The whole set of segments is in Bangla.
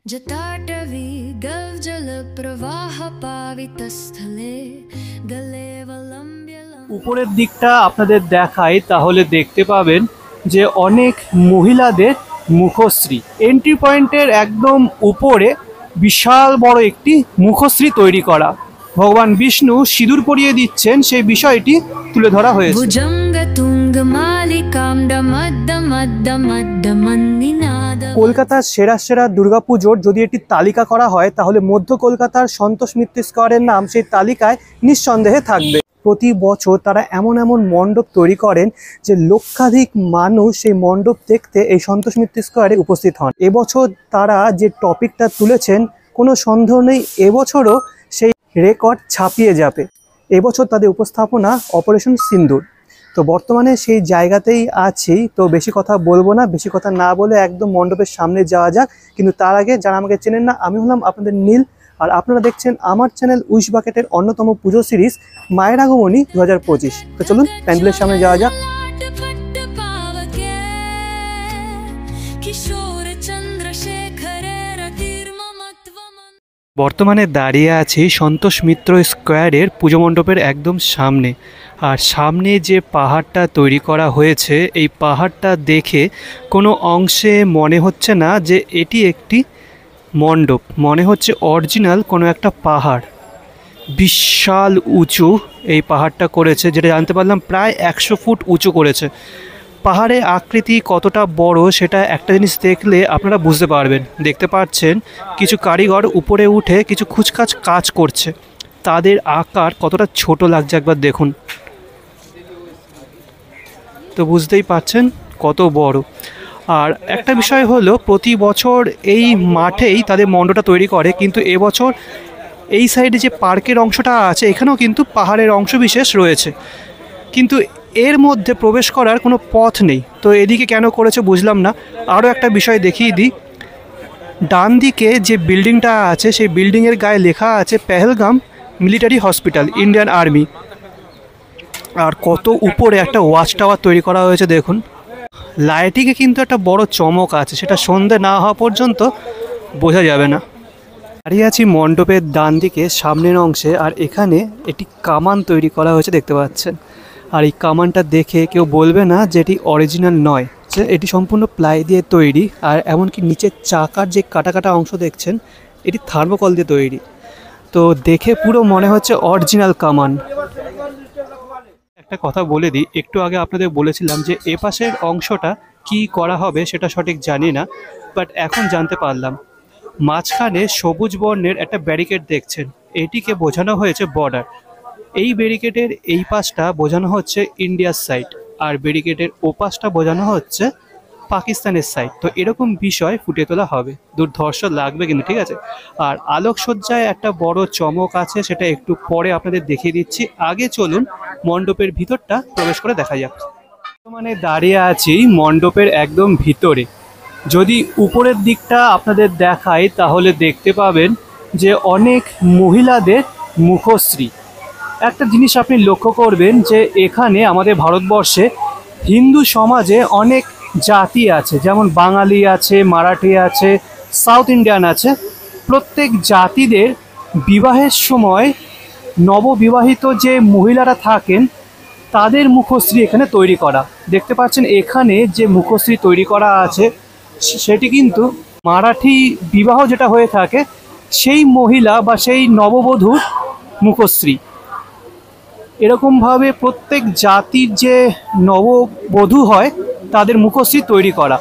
जटाटवी गवजलप्रवाह पावितस्थले गलेवलम्ब्य। উপরের দিকটা আপনাদের দেখাই তাহলে দেখতে পাবেন যে অনেক মহিলাদের মুখশ্রী। এন্ট্রি পয়েন্টের একদম উপরে বিশাল বড় একটি মুখশ্রী তৈরি করা। ভগবান বিষ্ণু সিঁদুর পরিয়ে দিচ্ছেন, সেই বিষয়টি তুলে ধরা হয়েছে। কলকাতার সেরা সেরা দুর্গাপুজোর যদি একটি তালিকা করা হয় তাহলে মধ্য কলকাতার সন্তোষ মিত্র স্কোয়ারের নাম সেই তালিকায় নিঃসন্দেহে থাকবে। প্রতি বছর তারা এমন এমন মণ্ডপ তৈরি করেন যে লক্ষাধিক মানুষ সেই মণ্ডপ দেখতে এই সন্তোষ মিত্র স্কোয়ারে উপস্থিত হন। এবছর তারা যে টপিকটা তুলেছেন কোনো সন্দেহ নেই এবছরও সেই রেকর্ড ছাপিয়ে যাবে। এবছর তাদের উপস্থাপনা অপারেশন সিন্দুর। তো বর্তমানে সেই জায়গাতেই আছি, তো বেশি কথা বলবো না, বেশি কথা না বলে একদম মণ্ডপের সামনে যাওয়া যাক। কিন্তু তার আগে যারা আমাকে চেনেন না, আমি হলাম আপনাদের নীল, আর আপনারা দেখছেন আমার চ্যানেল উইশ বাকেটের অন্যতম পুজো সিরিজ মায়ের আগমনী 2025। তো চলুন প্যান্ডেলের সামনে যাওয়া যাক। বর্তমানে দাঁড়িয়ে আছি সন্তোষ মিত্র স্কোয়ারের পুজো মণ্ডপের একদম সামনে। আর সামনে যে পাহাড়টা তৈরি করা হয়েছে এই পাহাড়টা দেখে কোনো অংশে মনে হচ্ছে না যে এটি একটি মণ্ডপ, মনে হচ্ছে অরিজিনাল কোনো একটা পাহাড়। বিশাল উঁচু এই পাহাড়টা করেছে, যেটা জানতে পারলাম প্রায় 100 ফুট উঁচু করেছে। পাহাড়ের আকৃতি কতটা বড় সেটা একটা জিনিস দেখলে আপনারা বুঝতে পারবেন। দেখতে পাচ্ছেন কিছু কারিগর উপরে উঠে কিছু খুচখাচ কাজ করছে, তাদের আকার কতটা ছোট লাগছে একবার দেখুন, তো বুঝতেই পারছেন কত বড়। আর একটা বিষয় হলো প্রতি বছর এই মাঠেই তাদের মণ্ডপটা তৈরি করে, কিন্তু এবছর এই সাইডে যে পার্কের অংশটা আছে এখানেও কিন্তু পাহাড়ের অংশ বিশেষ রয়েছে, কিন্তু এর মধ্যে প্রবেশ করার কোনো পথ নেই। তো এদিকে কেন করেছে বুঝলাম না। আরও একটা বিষয় দেখিয়ে দিই, ডান দিকে যে বিল্ডিংটা আছে সেই বিল্ডিংয়ের গায়ে লেখা আছে Pahalgam military hospital Indian army. আর কত উপরে একটা ওয়াচ টাওয়ার তৈরি করা হয়েছে দেখুন। লাইটিংয়ে কিন্তু একটা বড় চমক আছে, সেটা সন্ধে না হওয়া পর্যন্ত বোঝা যাবে না। দাঁড়িয়ে আছি মণ্ডপের ডান দিকে সামনের অংশে, আর এখানে একটি কামান তৈরি করা হয়েছে দেখতে পাচ্ছেন। আর এই কামানটা দেখে কেউ বলবে না যে এটি অরিজিনাল নয়, যে এটি সম্পূর্ণ প্লাই দিয়ে তৈরি। আর এমনকি নিচের চাকার যে কাটা কাটা অংশ দেখছেন এটি থার্মোকল দিয়ে তৈরি, তো দেখে পুরো মনে হচ্ছে অরিজিনাল কামান। একটা কথা বলে দিই, একটু আগে আপনাদের বলেছিলাম যে এ পাশের অংশটা কি করা হবে সেটা সঠিক জানি না, বাট এখন জানতে পারলাম। মাঝখানে সবুজ বর্ণের একটা ব্যারিকেড দেখছেন, এটিকে বোঝানো হয়েছে বর্ডার। এই ব্যারিকেডের এই পাশটা বোঝানো হচ্ছে ইন্ডিয়ার সাইড, আর ব্যারিকেডের ও পাশটা বোঝানো হচ্ছে পাকিস্তানের সাইড। তো এরকম বিষয় ফুটিয়ে তোলা হবে, দুর্ধর্ষ লাগবে কিন্তু, ঠিক আছে। আর আলোকসজ্জায় একটা বড় চমক আছে, সেটা একটু পরে আপনাদের দেখিয়ে দিচ্ছি। আগে চলুন মণ্ডপের ভিতরটা প্রবেশ করে দেখা যাক। মানে দাঁড়িয়ে আছি মণ্ডপের একদম ভিতরে। যদি উপরের দিকটা আপনাদের দেখাই তাহলে দেখতে পাবেন যে অনেক মহিলাদের মুখশ্রী। একটা জিনিস আপনি লক্ষ্য করবেন যে এখানে আমাদের ভারতবর্ষে হিন্দু সমাজে অনেক জাতি আছে, যেমন বাঙালি আছে, মারাঠি আছে, সাউথ ইন্ডিয়ান আছে। প্রত্যেক জাতিদের বিবাহের সময় নববিবাহিত যে মহিলারা থাকেন তাদের মুখশ্রী এখানে তৈরি করা। দেখতে পাচ্ছেন এখানে যে মুখশ্রী তৈরি করা আছে সেটি কিন্তু মারাঠি বিবাহ যেটা হয়ে থাকে সেই মহিলা বা সেই নববধূর মুখশ্রী। এরকমভাবে প্রত্যেক জাতির যে নববধূ হয় তাদের মুখশ্রী তৈরি করা।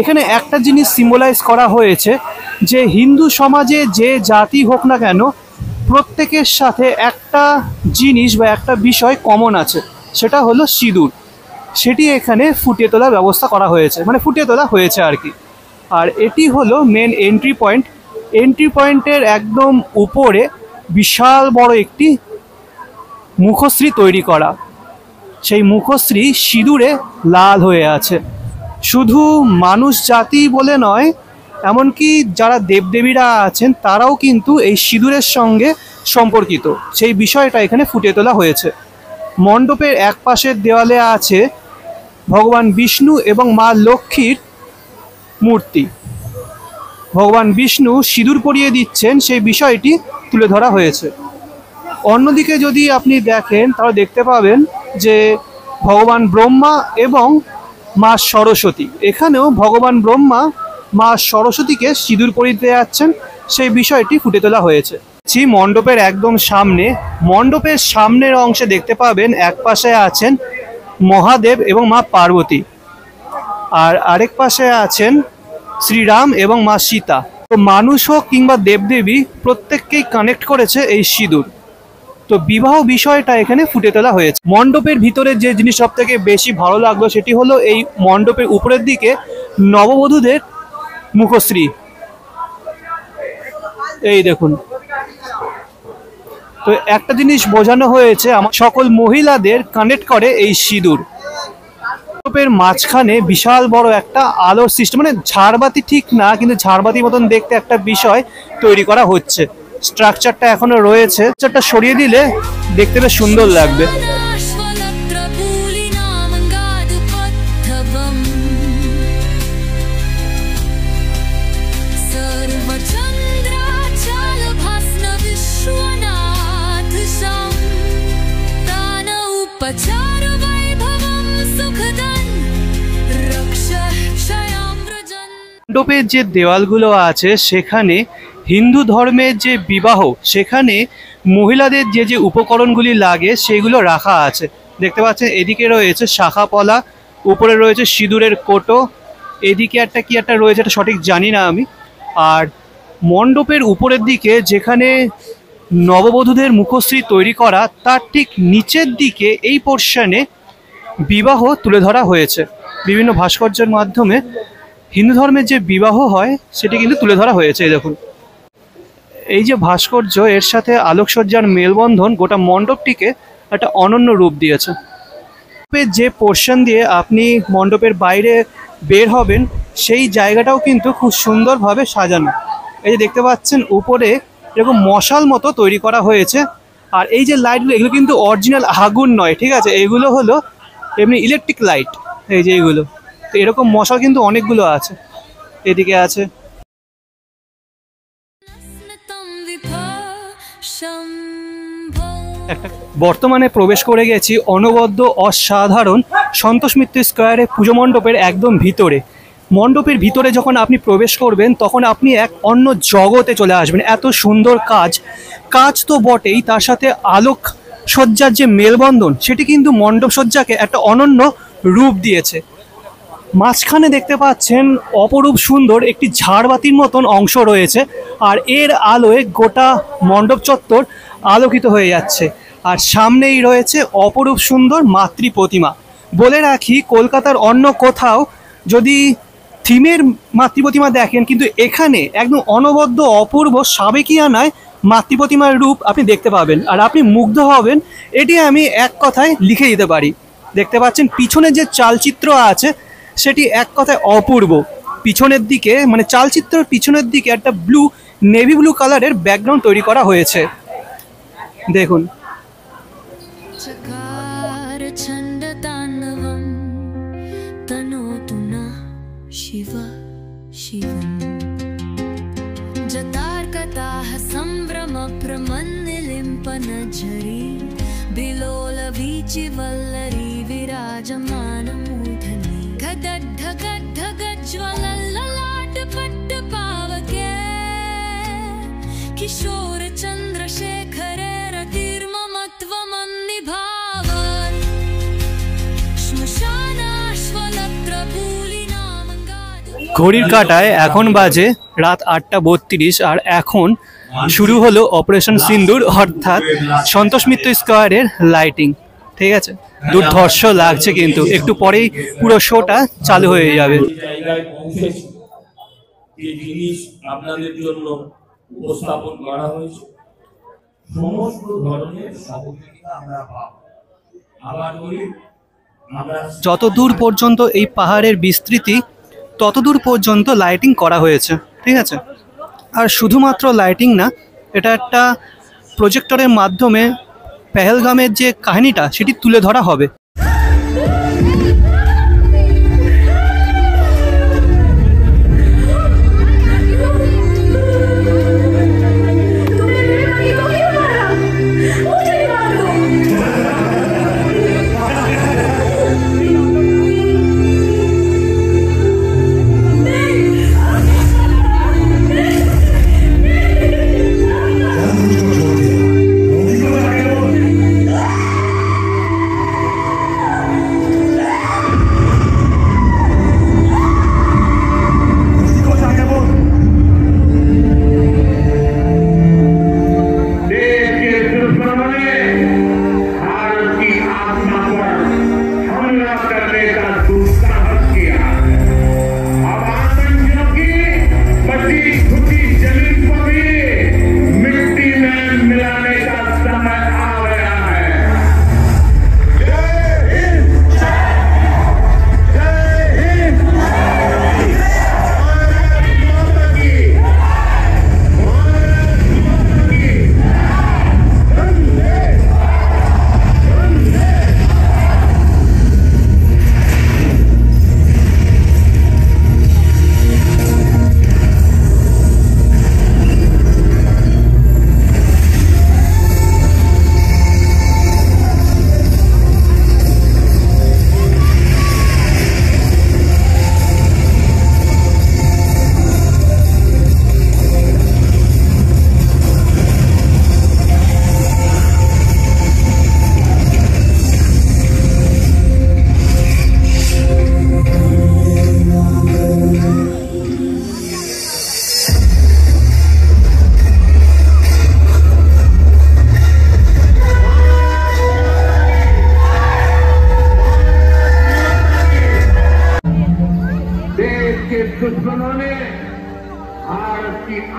এখানে একটা জিনিস সিম্বলাইজ করা হয়েছে যে হিন্দু সমাজে যে জাতি হোক না কেন প্রত্যেকের সাথে একটা জিনিস বা একটা বিষয় কমন আছে, সেটা হলো সিঁদুর। সেটি এখানে ফুটিয়ে তোলার ব্যবস্থা করা হয়েছে, মানে ফুটিয়ে তোলা হয়েছে আর কি। আর এটি হলো মেন এন্ট্রি পয়েন্ট। এন্ট্রি পয়েন্টের একদম উপরে বিশাল বড় একটি মুখশ্রী তৈরি করা। সেই মুখশ্রী সিঁদুরে লাল হয়ে আছে। শুধু মানুষ জাতি বলে নয়, এমনকি যারা দেবদেবীরা আছেন তারাও কিন্তু এই সিঁদুরের সঙ্গে সম্পর্কিত, সেই বিষয়টা এখানে ফুটিয়ে তোলা হয়েছে। মণ্ডপের এক পাশের দেওয়ালে আছে ভগবান বিষ্ণু এবং মা লক্ষ্মীর মূর্তি। ভগবান বিষ্ণু সিঁদুর পরিয়ে দিচ্ছেন সেই বিষয়টি তুলে ধরা হয়েছে। অন্যদিকে যদি আপনি দেখেন তাহলে দেখতে পাবেন যে ভগবান ব্রহ্মা এবং মা সরস্বতী, এখানেও ভগবান ব্রহ্মা মা সরস্বতীকে সিঁদুর পরিয়ে যাচ্ছেন সেই বিষয়টি ফুটে তোলা হয়েছে। মণ্ডপের একদম সামনে, মণ্ডপের সামনের অংশে দেখতে পাবেন এক পাশে আছেন মহাদেব এবং মা পার্বতী, আর আরেক পাশে আছেন শ্রীরাম এবং মা সীতা। তো মানুষ হোক কিংবা দেবদেবী প্রত্যেককেই কানেক্ট করেছে এই সিঁদুর। তো বিবাহ বিষয়টা এখানে ফুটে তোলা হয়েছে। মণ্ডপের ভিতরে যে জিনিস সব থেকে বেশি ভালো লাগলো সেটি হলো এই মণ্ডপের উপরের দিকে নববধূদের মুখশ্রী। এই দেখুন, তো একটা জিনিস বোঝানো হয়েছে, আমার সকল মহিলাদের কানেক্ট করে এই সিঁদুর। মণ্ডপের মাঝখানে বিশাল বড় একটা আলোর সিস্টেম, মানে ঝাড়বাতি ঠিক না কিন্তু ঝাড়বাতির মতন দেখতে একটা বিষয় তৈরি করা হচ্ছে। স্ট্রাকচারটা এখনো রয়েছে, স্ট্রাকচারটা সরিয়ে দিলে দেখতে বেশ সুন্দর লাগবে। মণ্ডপের যে দেওয়ালগুলো আছে সেখানে হিন্দু ধর্মের যে বিবাহ, সেখানে মহিলাদের যে যে উপকরণগুলি লাগে সেগুলো রাখা আছে। দেখতে পাচ্ছেন এদিকে রয়েছে শাখা পলা, উপরে রয়েছে সিঁদুরের কোটো, এদিকে একটা কি একটা রয়েছে এটা সঠিক জানি না আমি। আর মণ্ডপের উপরের দিকে যেখানে নববধূদের মুখশ্রী তৈরি করা, তার ঠিক নিচের দিকে এই পোর্শনে বিবাহ তুলে ধরা হয়েছে। বিভিন্ন ভাস্কর্যের মাধ্যমে হিন্দু ধর্মের যে বিবাহ হয় সেটি কিন্তু তুলে ধরা হয়েছে। এই দেখুন, এই যে ভাস্কর্য, এর সাথে আলোকসজ্জার মেলবন্ধন গোটা মণ্ডপটিকে একটা অনন্য রূপ দিয়েছে। যে পোর্শন দিয়ে আপনি মণ্ডপের বাইরে বের হবেন সেই জায়গাটাও কিন্তু খুব সুন্দরভাবে সাজানো। এই যে দেখতে পাচ্ছেন উপরে এরকম মশাল মতো তৈরি করা হয়েছে। আর এই যে লাইটগুলো, এগুলো কিন্তু অরিজিনাল আগুন নয়, ঠিক আছে, এগুলো হলো এমনি ইলেকট্রিক লাইট। এই যে এইগুলো, তো এরকম মশাল কিন্তু অনেকগুলো আছে, এদিকে আছে। বর্তমানে প্রবেশ করে গেছি অনবদ্য অসাধারণ সন্তোষ মিত্র স্কোয়ারে পুজো মণ্ডপের একদম ভিতরে। মণ্ডপের ভিতরে যখন আপনি প্রবেশ করবেন তখন আপনি এক অন্য জগতে চলে আসবেন। এত সুন্দর কাজ তো বটেই, তার সাথে আলোক সজ্জার যে মেলবন্ধন সেটি কিন্তু মণ্ডপ সজ্জাকে একটা অনন্য রূপ দিয়েছে। মাঝখানে দেখতে পাচ্ছেন অপরূপ সুন্দর একটি ঝাড়বাতির মতন অংশ রয়েছে, আর এর আলোয় গোটা মণ্ডপ চত্বর আলোকিত হয়ে যাচ্ছে। আর সামনেই রয়েছে অপরূপ সুন্দর মাতৃ প্রতিমা। বলে রাখি, কলকাতার অন্য কোথাও যদি থিমের মাতৃ প্রতিমা দেখেন, কিন্তু এখানে একদম অনবদ্য অপূর্ব সাবেকিয়ানায় মাতৃ প্রতিমার রূপ আপনি দেখতে পাবেন, আর আপনি মুগ্ধ হবেন। এটি আমি এক কথায় লিখে দিতে পারি। দেখতে পাচ্ছেন পিছনে যে চালচিত্র আছে সেটি এক কথায় অপূর্ব। পিছনের দিকে মানে চালচিত্রের পিছনের দিকে একটা নেভি ব্লু কালারের ব্যাকগ্রাউন্ড তৈরি করা হয়েছে। দেখুন, किशोर चंद्रशेखरेर तीर्ममत्वमन्निभावन् श्मशानाश्वलत्रपूलिनामङ्गाद। ঘড়ির কাঁটায় এখন বাজে রাত 8:32, আর এখন শুরু হলো অপারেশন সিন্দুর, অর্থাৎ সন্তোষ মিত্র স্কোয়ারের লাইটিং। ঠিক আছে, দুর্ধর্ষ লাগছে, কিন্তু একটু পরেই পুরো শোটা চালু হয়ে যাবে। আপনাদের জন্য উপস্থাপন করা হয়েছে, সমস্ত ধরনের সহযোগিতা আমরা পাব। আবার বলি, আমরা যত দূর পর্যন্ত এই পাহাড়ের বিস্তৃতি তত দূর পর্যন্ত লাইটিং করা হয়েছে। ঠিক আছে, আর শুধুমাত্র লাইটিং না, এটা একটা প্রজেক্টরের মাধ্যমে পেহেলগামের যে কাহিনীটা সেটি তুলে ধরা হবে।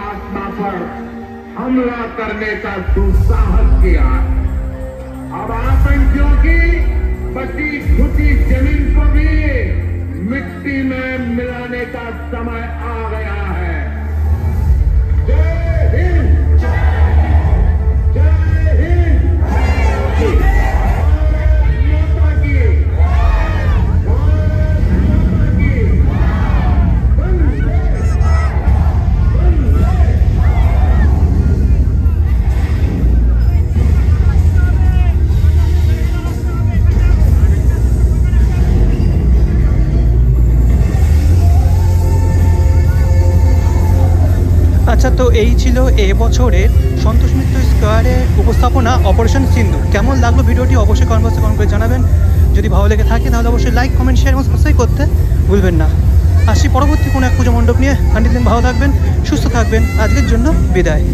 आत्मा पर हमला करने का दुस्साहस किया। अब आतंकियों की बची खुची जमीन को भी मिट्टी में मिलाने का समय आ गया है। जय हिंद, जय हिंद, माता की, माता की, वंदे, वंदे। আচ্ছা, তো এই ছিল এবছরের সন্তোষ মিত্র স্কোয়ারের উপস্থাপনা অপারেশন সিন্দুর। কেমন লাগলো ভিডিওটি অবশ্যই কমেন্ট বক্সে কমেন্ট করে জানাবেন। যদি ভালো লেগে থাকে তাহলে অবশ্যই লাইক, কমেন্ট, শেয়ার এবং সাবস্ক্রাইব করতে ভুলবেন না। আসছি পরবর্তী কোনো এক পুজো মণ্ডপ নিয়ে। আন্টিল দিন ভালো থাকবেন, সুস্থ থাকবেন। আজকের জন্য বিদায়।